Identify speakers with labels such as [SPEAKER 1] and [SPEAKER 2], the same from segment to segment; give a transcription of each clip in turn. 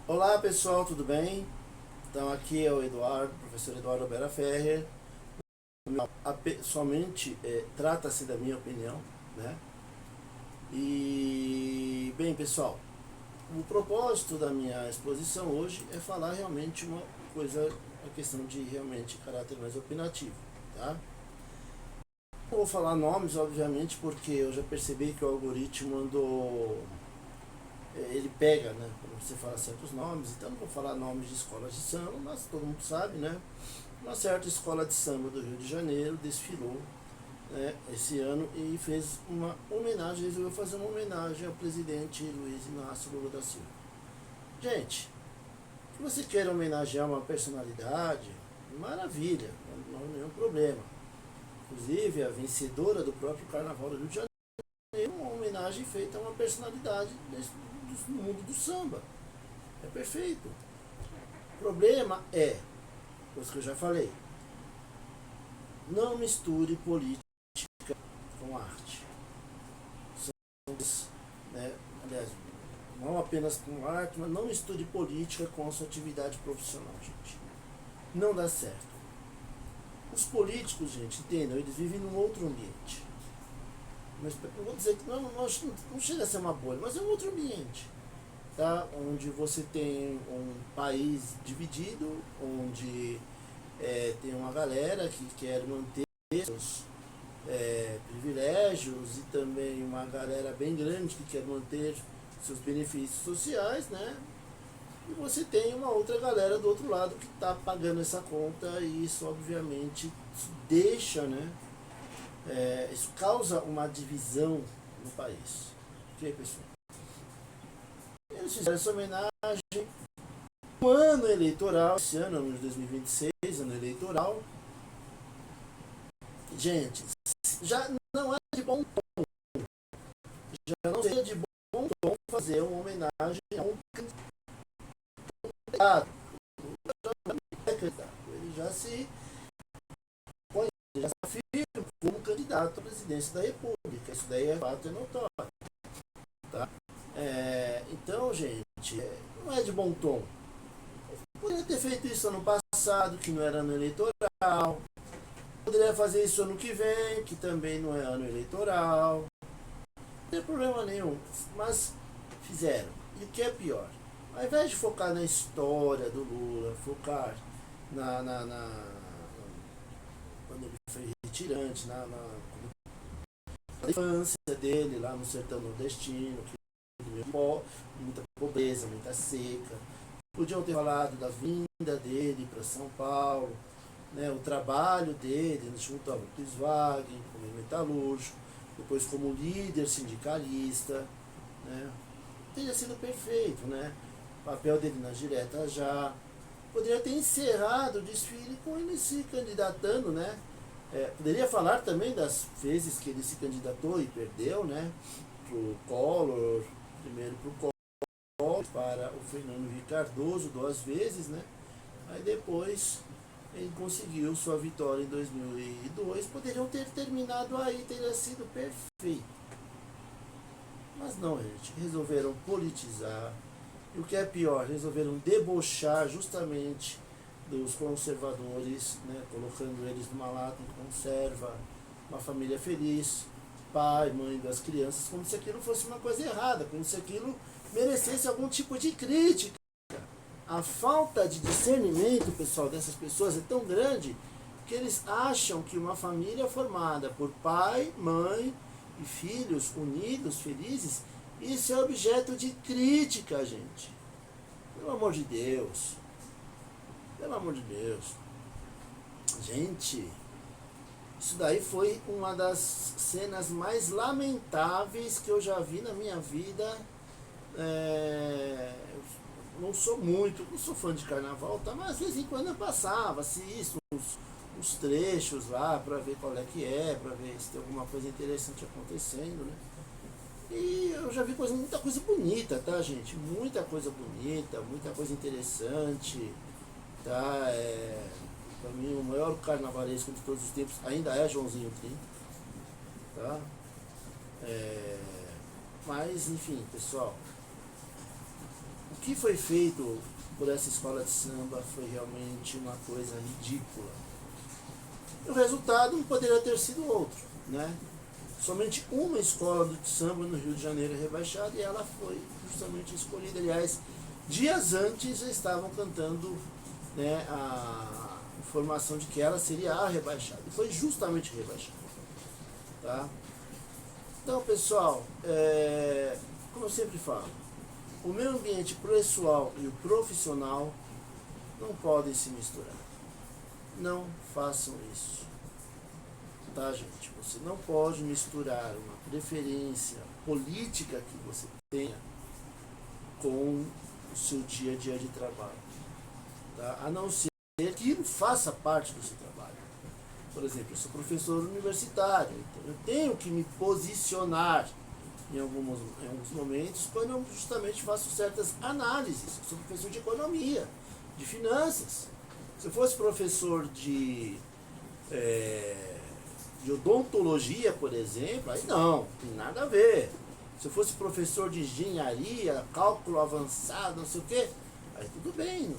[SPEAKER 1] Olá pessoal, tudo bem? Então aqui é o Eduardo, professor Eduardo Bera Ferrer. Somente trata-se da minha opinião, né? E bem pessoal, o propósito da minha exposição hoje é falar realmente uma coisa, a questão de realmente caráter mais opinativo, tá? Não vou falar nomes, obviamente, porque eu já percebi que o algoritmo andou ele pega, né, quando você fala certos nomes, então não vou falar nomes de escolas de samba, mas todo mundo sabe, né, uma certa escola de samba do Rio de Janeiro desfilou, né, esse ano e fez uma homenagem, resolveu fazer uma homenagem ao presidente Luiz Inácio Lula da Silva. Gente, que você queira homenagear uma personalidade, maravilha, não há nenhum problema. Inclusive, a vencedora do próprio Carnaval do Rio de Janeiro, uma homenagem feita a uma personalidade do mundo do samba. É perfeito. O problema é, coisa que eu já falei, não misture política com arte. São, né, aliás, não apenas com arte, mas não misture política com a sua atividade profissional, gente. Não dá certo. Os políticos, gente, entendam, eles vivem num outro ambiente. Mas, não vou dizer que não chega a ser uma bolha, mas é um outro ambiente. Tá? Onde você tem um país dividido, onde tem uma galera que quer manter seus privilégios e também uma galera bem grande que quer manter seus benefícios sociais, né? E você tem uma outra galera do outro lado que está pagando essa conta e isso obviamente deixa, né? Isso causa uma divisão no país. Ok, pessoal? Eles fizeram essa homenagem no ano eleitoral, esse ano de 2026, ano eleitoral. Gente, já não é de bom tom, já não seria de bom tom fazer uma homenagem a um candidato. Ele já se põe, já se afirma como candidato à presidência da República. Isso daí é fato e notório. Tá? Então, gente, não é de bom tom. Poderia ter feito isso ano passado, que não era ano eleitoral. Poderia fazer isso ano que vem, que também não é ano eleitoral. Não tem problema nenhum. Mas fizeram. E o que é pior? Ao invés de focar na história do Lula, focar na quando ele foi retirante, na infância dele lá no sertão nordestino, que muita pobreza, muita seca. Podiam ter falado da vinda dele para São Paulo, né, o trabalho dele junto ao Volkswagen, como metalúrgico, depois como líder sindicalista, né, teria sido perfeito, né? O papel dele nas diretas já. Poderia ter encerrado o desfile com ele se candidatando, né? Poderia falar também das vezes que ele se candidatou e perdeu, né? Pro Collor, primeiro pro Collor, para o Fernando Henrique Cardoso 2 vezes, né? Aí depois ele conseguiu sua vitória em 2002. Poderiam ter terminado aí, teria sido perfeito. Mas não, gente. Resolveram politizar. E o que é pior, resolveram debochar justamente dos conservadores, né, colocando eles numa lata em conserva, uma família feliz, pai, mãe das crianças, como se aquilo fosse uma coisa errada, como se aquilo merecesse algum tipo de crítica. A falta de discernimento, pessoal, dessas pessoas é tão grande que eles acham que uma família formada por pai, mãe e filhos unidos, felizes, isso é objeto de crítica, gente. Pelo amor de Deus. Pelo amor de Deus. Gente, isso daí foi uma das cenas mais lamentáveis que eu já vi na minha vida. Não sou muito, não sou fã de carnaval, tá? Mas de vez em quando eu passava, assisto uns trechos lá pra ver qual é que é, pra ver se tem alguma coisa interessante acontecendo, né? E eu já vi muita coisa bonita, tá, gente? Muita coisa bonita, muita coisa interessante, tá? Pra mim, o maior carnavalesco de todos os tempos ainda é Joãozinho 30, tá? Mas, enfim, pessoal, O que foi feito por essa escola de samba foi realmente uma coisa ridícula. O resultado poderia ter sido outro, né? Somente uma escola de samba no Rio de Janeiro é rebaixada e ela foi justamente escolhida. Aliás, dias antes já estavam cantando, né, a informação de que ela seria a rebaixada. E foi justamente rebaixada. Tá? Então, pessoal, como eu sempre falo, o meio ambiente pessoal e o profissional não podem se misturar. Não façam isso. Tá, gente? Você não pode misturar uma preferência política que você tenha com o seu dia a dia de trabalho. Tá? A não ser que aquilo faça parte do seu trabalho. Por exemplo, eu sou professor universitário, então eu tenho que me posicionar em alguns momentos quando eu justamente faço certas análises. Eu sou professor de economia, de finanças. Se eu fosse professor de odontologia, por exemplo, aí não, tem nada a ver. Se eu fosse professor de engenharia, cálculo avançado, não sei o quê, aí tudo bem.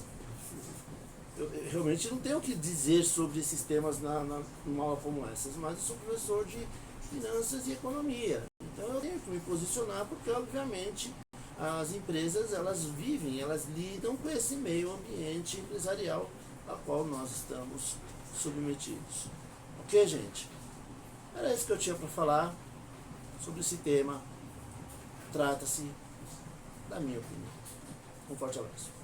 [SPEAKER 1] Eu realmente não tenho o que dizer sobre esses temas numa aula como essas, mas eu sou professor de finanças e economia. Então eu tenho que me posicionar porque, obviamente, as empresas, elas vivem, elas lidam com esse meio ambiente empresarial a qual nós estamos submetidos. Ok, gente? Era isso que eu tinha para falar sobre esse tema. Trata-se da minha opinião. Um forte abraço.